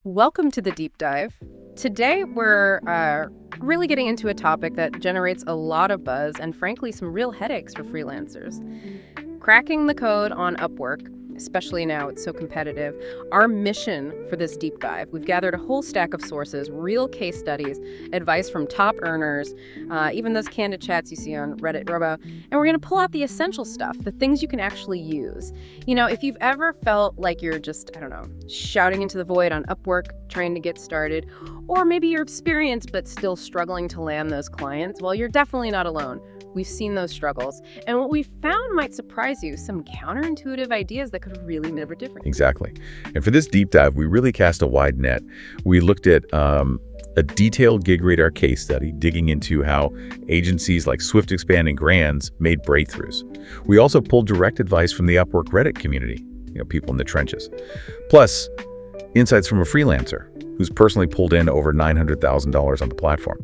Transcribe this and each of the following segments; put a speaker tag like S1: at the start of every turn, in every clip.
S1: Welcome to the deep dive. Today, we're really getting into a topic that generates a lot of buzz and, frankly, some real headaches for freelancers. Cracking the code on Upwork, especially now it's so competitive. Our mission for this deep dive, we've gathered a whole stack of sources, real case studies, advice from top earners, even those candid chats you see on Reddit, Robo, and we're going to pull out the essential stuff, the things you can actually use. You know, if you've ever felt like you're just, shouting into the void on Upwork, trying to get started, or maybe you're experienced but still struggling to land those clients, well, you're definitely not alone. We've seen those struggles. And what we found might surprise you, some counterintuitive ideas that could really make a difference.
S2: Exactly. And for this deep dive, we really cast a wide net. We looked at a detailed gig radar case study, digging into how agencies like Swift Expand and Grands made breakthroughs. We also pulled direct advice from the Upwork Reddit community, people in the trenches. Plus, insights from a freelancer who's personally pulled in over $900,000 on the platform.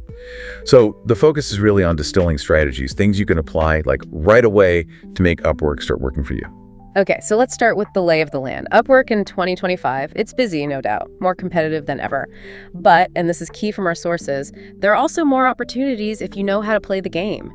S2: So the focus is really on distilling strategies, things you can apply like right away to make Upwork start working for you.
S1: Okay, so let's start with the lay of the land. Upwork in 2025, it's busy, no doubt, more competitive than ever. But, and this is key from our sources, there are also more opportunities if you know how to play the game.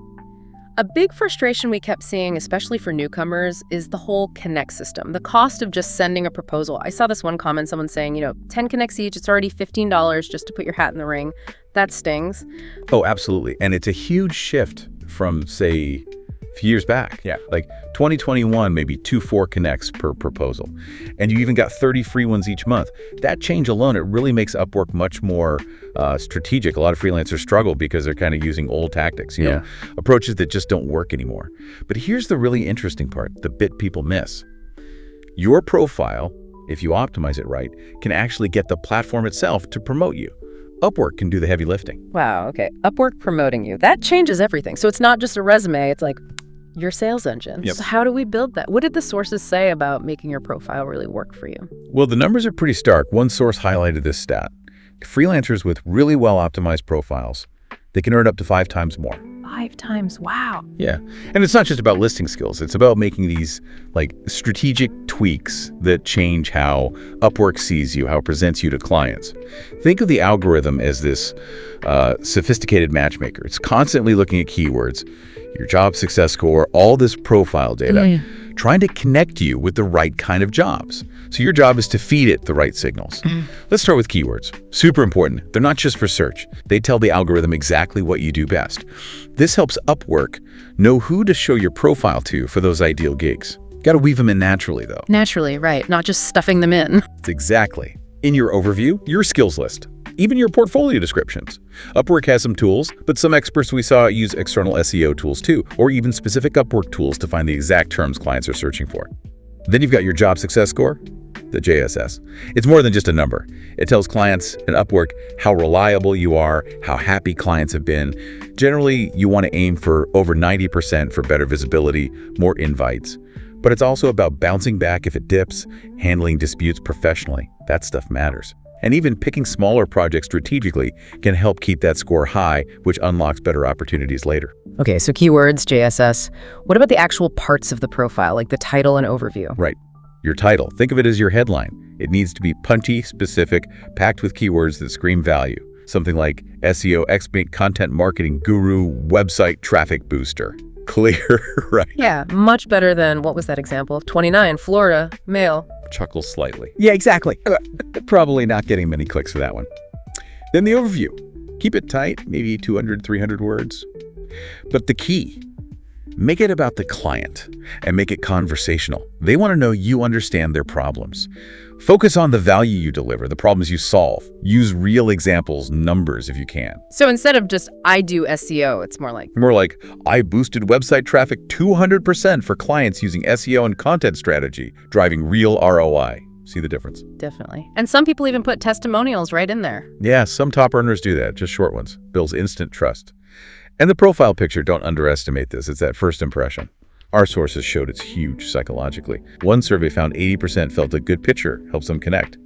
S1: A big frustration we kept seeing, especially for newcomers, is the whole connect system, the cost of just sending a proposal. I saw this one comment, someone saying, 10 connects each, it's already $15 just to put your hat in the ring. That stings.
S2: Oh, absolutely. And it's a huge shift from, say, a few years back. Yeah. Like 2021, maybe 2-4 connects per proposal. And you even got 30 free ones each month. That change alone, it really makes Upwork much more strategic. A lot of freelancers struggle because they're kind of using old tactics, approaches that just don't work anymore. But here's the really interesting part, the bit people miss. Your profile, if you optimize it right, can actually get the platform itself to promote you. Upwork can do the heavy lifting.
S1: Wow, okay. Upwork promoting you. That changes everything. So it's not just a resume, it's like your sales engine.
S2: Yep.
S1: So how do we build that? What did the sources say about making your profile really work for you?
S2: Well, the numbers are pretty stark. One source highlighted this stat. Freelancers with really well-optimized profiles, they can earn up to 5 times more.
S1: 5 times, wow.
S2: Yeah, and it's not just about listing skills. It's about making these strategic tweaks that change how Upwork sees you, how it presents you to clients. Think of the algorithm as this sophisticated matchmaker. It's constantly looking at keywords, your job success score, all this profile data, trying to connect you with the right kind of jobs. So your job is to feed it the right signals. Let's start with keywords. Super important. They're not just for search. They tell the algorithm exactly what you do best. This helps Upwork know who to show your profile to for those ideal gigs. Got to weave them in naturally, though.
S1: Naturally, right. Not just stuffing them in.
S2: Exactly. In your overview, your skills list, even your portfolio descriptions. Upwork has some tools, but some experts we saw use external SEO tools too, or even specific Upwork tools to find the exact terms clients are searching for. Then you've got your job success score, the JSS. It's more than just a number. It tells clients and Upwork how reliable you are, how happy clients have been. Generally, you want to aim for over 90% for better visibility, more invites. But it's also about bouncing back if it dips, handling disputes professionally. That stuff matters. And even picking smaller projects strategically can help keep that score high, which unlocks better opportunities later.
S1: Okay, so keywords, JSS. What about the actual parts of the profile, like the title and overview?
S2: Right. Your title. Think of it as your headline. It needs to be punchy, specific, packed with keywords that scream value. Something like SEO expert, content marketing guru, website traffic booster. Clear, right?
S1: Yeah, much better than, what was that example? 29, Florida, male.
S2: Chuckles slightly. Yeah, exactly. Probably not getting many clicks for that one. Then the overview. Keep it tight, maybe 200, 300 words. But the key, make it about the client and make it conversational. They want to know you understand their problems. Focus on the value you deliver, the problems you solve. Use real examples, numbers if you can.
S1: So instead of just, I do SEO, it's more like,
S2: I boosted website traffic 200% for clients using SEO and content strategy, driving real ROI. See the difference?
S1: Definitely. And some people even put testimonials right in there.
S2: Yeah, some top earners do that, just short ones. Builds instant trust. And the profile picture, don't underestimate this. It's that first impression. Our sources showed it's huge psychologically. One survey found 80% felt a good picture helps them connect.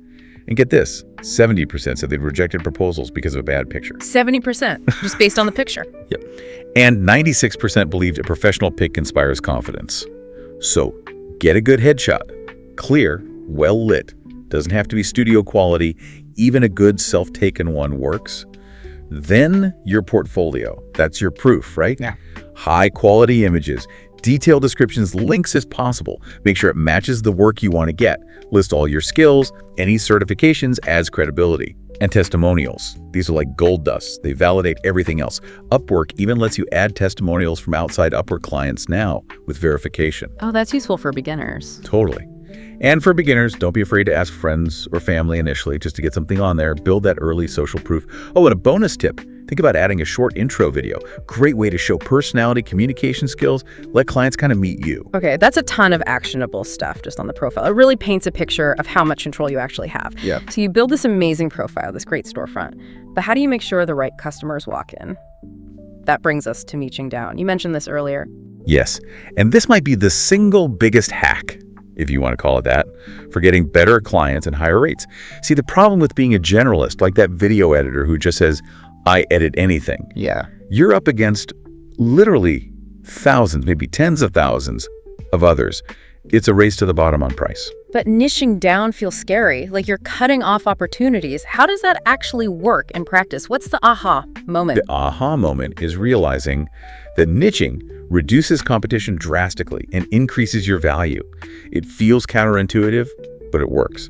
S2: And get this, 70% said they'd rejected proposals because of a bad picture.
S1: 70%, just based on the picture.
S2: Yep. And 96% believed a professional pic inspires confidence. So get a good headshot. Clear, well lit. Doesn't have to be studio quality. even a good self-taken one works, then your portfolio, that's your proof, right?
S3: Yeah.
S2: High quality images, detailed descriptions, links as possible. Make sure it matches the work you want to get. List all your skills, any certifications adds credibility. And testimonials. These are like gold dust. They validate everything else. Upwork even lets you add testimonials from outside Upwork clients now with verification.
S1: Oh, that's useful for beginners.
S2: Totally. And for beginners, don't be afraid to ask friends or family initially just to get something on there. Build that early social proof. Oh, and a bonus tip. Think about adding a short intro video. Great way to show personality, communication skills, let clients kind of meet you.
S1: Okay, that's a ton of actionable stuff just on the profile. It really paints a picture of how much control you actually have.
S2: Yeah.
S1: So you build this amazing profile, this great storefront, but how do you make sure the right customers walk in? That brings us to niching down. You mentioned this earlier.
S2: Yes, and this might be the single biggest hack, if you want to call it that, for getting better clients and higher rates. See, the problem with being a generalist, like that video editor who just says, I edit anything.
S3: Yeah.
S2: You're up against literally thousands, maybe tens of thousands of others. It's a race to the bottom on price.
S1: But niching down feels scary, like you're cutting off opportunities. How does that actually work in practice? What's the aha moment?
S2: The aha moment is realizing that niching reduces competition drastically and increases your value. It feels counterintuitive, but it works.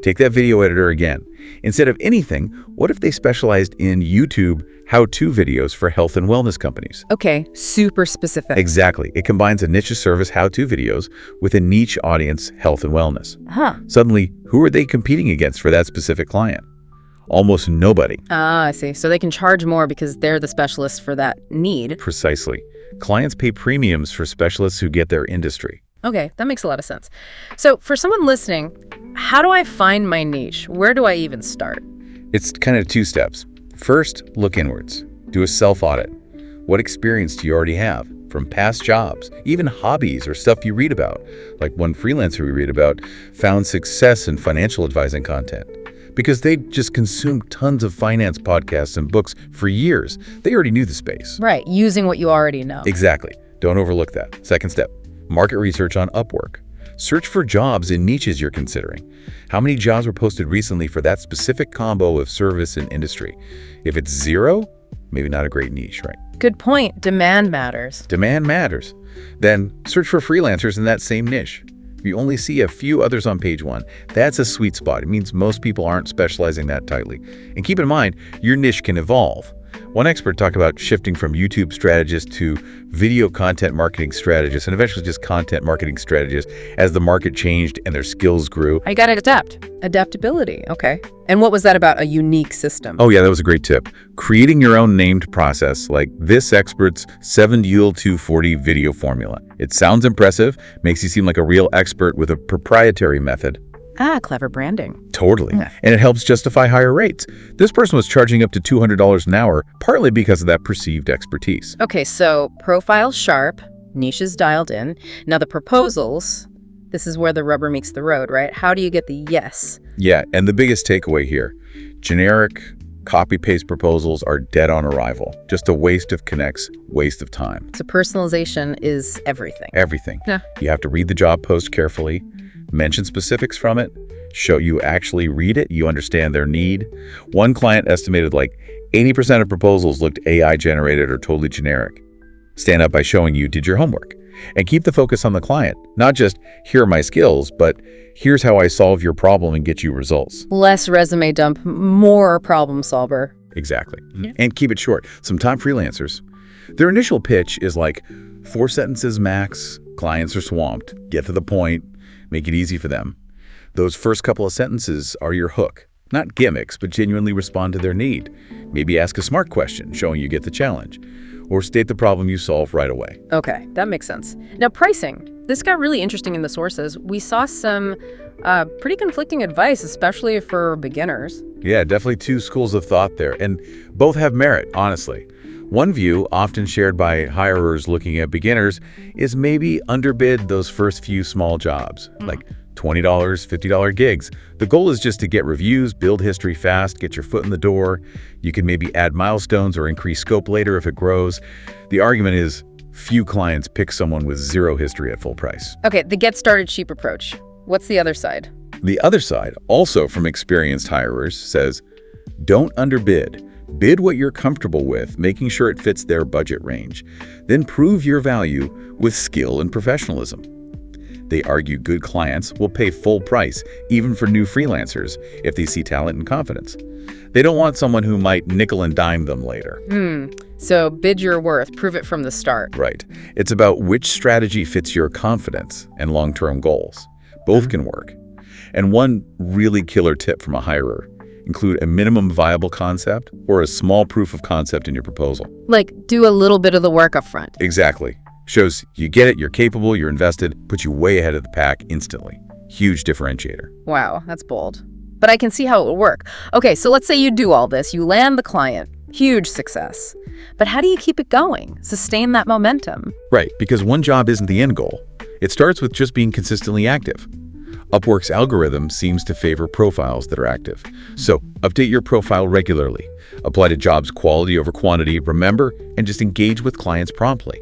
S2: Take that video editor again. Instead of anything, what if they specialized in YouTube how-to videos for health and wellness companies?
S1: Okay, super specific.
S2: Exactly. It combines a niche service how-to videos with a niche audience, health and wellness.
S1: Huh.
S2: Suddenly, who are they competing against for that specific client? Almost nobody.
S1: Ah, I see. So they can charge more because they're the specialist for that need.
S2: Precisely. Clients pay premiums for specialists who get their industry.
S1: Okay, that makes a lot of sense. So for someone listening, how do I find my niche? Where do I even start?
S2: It's kind of 2 steps. First, look inwards. Do a self-audit. What experience do you already have from past jobs, even hobbies or stuff you read about? Like one freelancer we read about found success in financial advising content because they just consumed tons of finance podcasts and books for years. They already knew the space.
S1: Right, using what you already know.
S2: Exactly. Don't overlook that. Second step, market research on Upwork. Search for jobs in niches you're considering. How many jobs were posted recently for that specific combo of service and industry? If it's 0, maybe not a great niche, right?
S1: Good point. Demand matters.
S2: Demand matters. Then search for freelancers in that same niche. If you only see a few others on page 1, that's a sweet spot. It means most people aren't specializing that tightly. And keep in mind, your niche can evolve. One expert talked about shifting from YouTube strategist to video content marketing strategist and eventually just content marketing strategist as the market changed and their skills grew.
S1: I got to adapt. Adaptability. Okay. And what was that about a unique system?
S2: Oh yeah, that was a great tip. Creating your own named process like this expert's 7-Yule-240 video formula. It sounds impressive, makes you seem like a real expert with a proprietary method.
S1: Ah, clever branding.
S2: Totally.
S3: Yeah.
S2: And it helps justify higher rates. This person was charging up to $200 an hour, partly because of that perceived expertise.
S1: Okay, so profile sharp, niches dialed in. Now the proposals, this is where the rubber meets the road, right? How do you get the yes?
S2: Yeah, and the biggest takeaway here, generic copy-paste proposals are dead on arrival. Just a waste of connects, waste of time.
S1: So personalization is everything.
S2: Everything.
S1: Yeah.
S2: You have to read the job post carefully, mention specifics from it, show you actually read it, you understand their need. One client estimated like 80% of proposals looked AI generated or totally generic. Stand out by showing you did your homework. And keep the focus on the client. Not just, here are my skills, but here's how I solve your problem and get you results.
S1: Less resume dump, more problem solver.
S2: Exactly.
S1: Yeah.
S2: And keep it short. Some top freelancers, their initial pitch is like 4 sentences max, clients are swamped, get to the point, make it easy for them. Those first couple of sentences are your hook. Not gimmicks, but genuinely respond to their need. Maybe ask a smart question, showing you get the challenge. Or state the problem you solve right away.
S1: Okay, that makes sense. Now pricing. This got really interesting in the sources. We saw some pretty conflicting advice, especially for beginners.
S2: Yeah, definitely 2 schools of thought there, and both have merit, honestly. One view, often shared by hirers looking at beginners, is maybe underbid those first few small jobs, like $20, $50 gigs. The goal is just to get reviews, build history fast, get your foot in the door. You can maybe add milestones or increase scope later if it grows. The argument is few clients pick someone with 0 history at full price.
S1: Okay, the get started cheap approach. What's the other side?
S2: The other side, also from experienced hirers, says, don't underbid. Bid what you're comfortable with, making sure it fits their budget range. Then prove your value with skill and professionalism. They argue good clients will pay full price, even for new freelancers, if they see talent and confidence. They don't want someone who might nickel and dime them later.
S1: So bid your worth, prove it from the start.
S2: Right. It's about which strategy fits your confidence and long-term goals. Both can work. And one really killer tip from a hirer: include a minimum viable concept or a small proof of concept in your proposal.
S1: Like, do a little bit of the work up front.
S2: Exactly. Shows you get it, you're capable, you're invested, puts you way ahead of the pack instantly. Huge differentiator.
S1: Wow, that's bold. But I can see how it would work. Okay, so let's say you do all this, you land the client. Huge success. But how do you keep it going? Sustain that momentum?
S2: Right, because one job isn't the end goal. It starts with just being consistently active. Upwork's algorithm seems to favor profiles that are active. So update your profile regularly. Apply to jobs quality over quantity, remember, and just engage with clients promptly.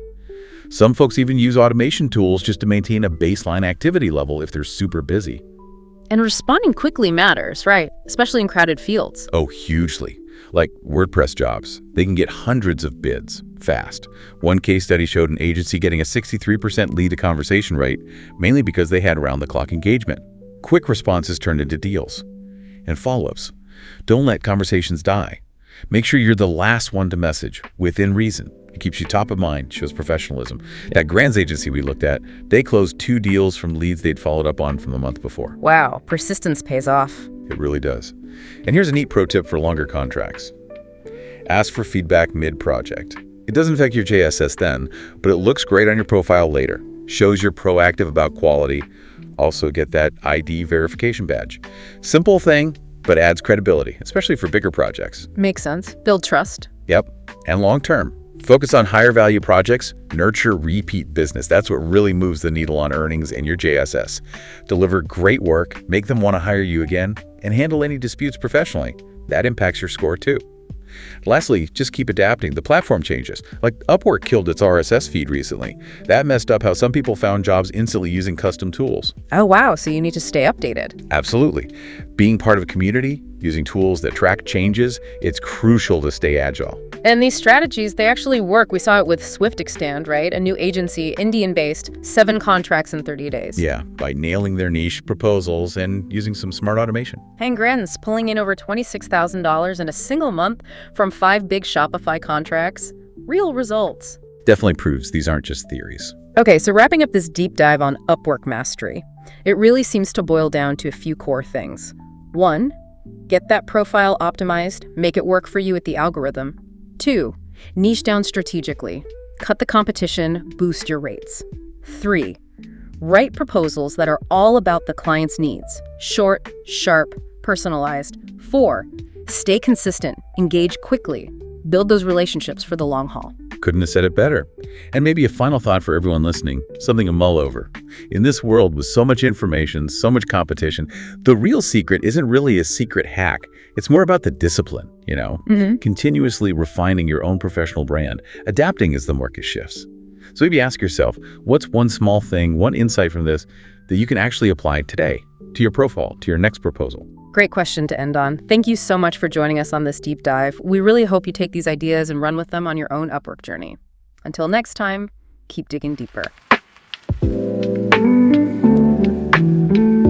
S2: Some folks even use automation tools just to maintain a baseline activity level if they're super busy.
S1: And responding quickly matters, right? Especially in crowded fields.
S2: Oh, hugely. Like WordPress jobs, they can get hundreds of bids fast. One case study showed an agency getting a 63% lead-to-conversation rate, mainly because they had round-the-clock engagement. Quick responses turned into deals. And follow-ups. Don't let conversations die. Make sure you're the last one to message, within reason. It keeps you top of mind, shows professionalism. That Grants agency we looked at, they closed 2 deals from leads they'd followed up on from the month before.
S1: Wow, persistence pays off.
S2: It really does. And here's a neat pro tip for longer contracts. Ask for feedback mid-project. It doesn't affect your JSS then, but it looks great on your profile later. Shows you're proactive about quality. Also get that ID verification badge. Simple thing, but adds credibility, especially for bigger projects.
S1: Makes sense. Build trust.
S2: Yep, and long-term. Focus on higher value projects, nurture repeat business. That's what really moves the needle on earnings in your JSS. Deliver great work, make them want to hire you again, and handle any disputes professionally. That impacts your score too. Lastly, just keep adapting. The platform changes. Like Upwork killed its RSS feed recently. That messed up how some people found jobs instantly using custom tools.
S1: Oh, wow. So you need to stay updated.
S2: Absolutely. Being part of a community, using tools that track changes, it's crucial to stay agile.
S1: And these strategies, they actually work. We saw it with Swift Extend, right? A new agency, Indian-based, 7 contracts in 30 days.
S2: Yeah, by nailing their niche proposals and using some smart automation.
S1: And Grants pulling in over $26,000 in a single month from 5 big Shopify contracts. Real results.
S2: Definitely proves these aren't just theories.
S1: Okay, so wrapping up this deep dive on Upwork mastery, it really seems to boil down to a few core things. 1, get that profile optimized, make it work for you with the algorithm. 2, niche down strategically, cut the competition, boost your rates. 3, write proposals that are all about the client's needs, short, sharp, personalized. 4, stay consistent, engage quickly, build those relationships for the long haul.
S2: Couldn't have said it better. And maybe a final thought for everyone listening, something to mull over. In this world with so much information, so much competition, the real secret isn't really a secret hack. It's more about the discipline, continuously refining your own professional brand, adapting as the market shifts. So maybe ask yourself, what's one small thing, one insight from this that you can actually apply today to your profile, to your next proposal?
S1: Great question to end on. Thank you so much for joining us on this deep dive. We really hope you take these ideas and run with them on your own Upwork journey. Until next time, keep digging deeper.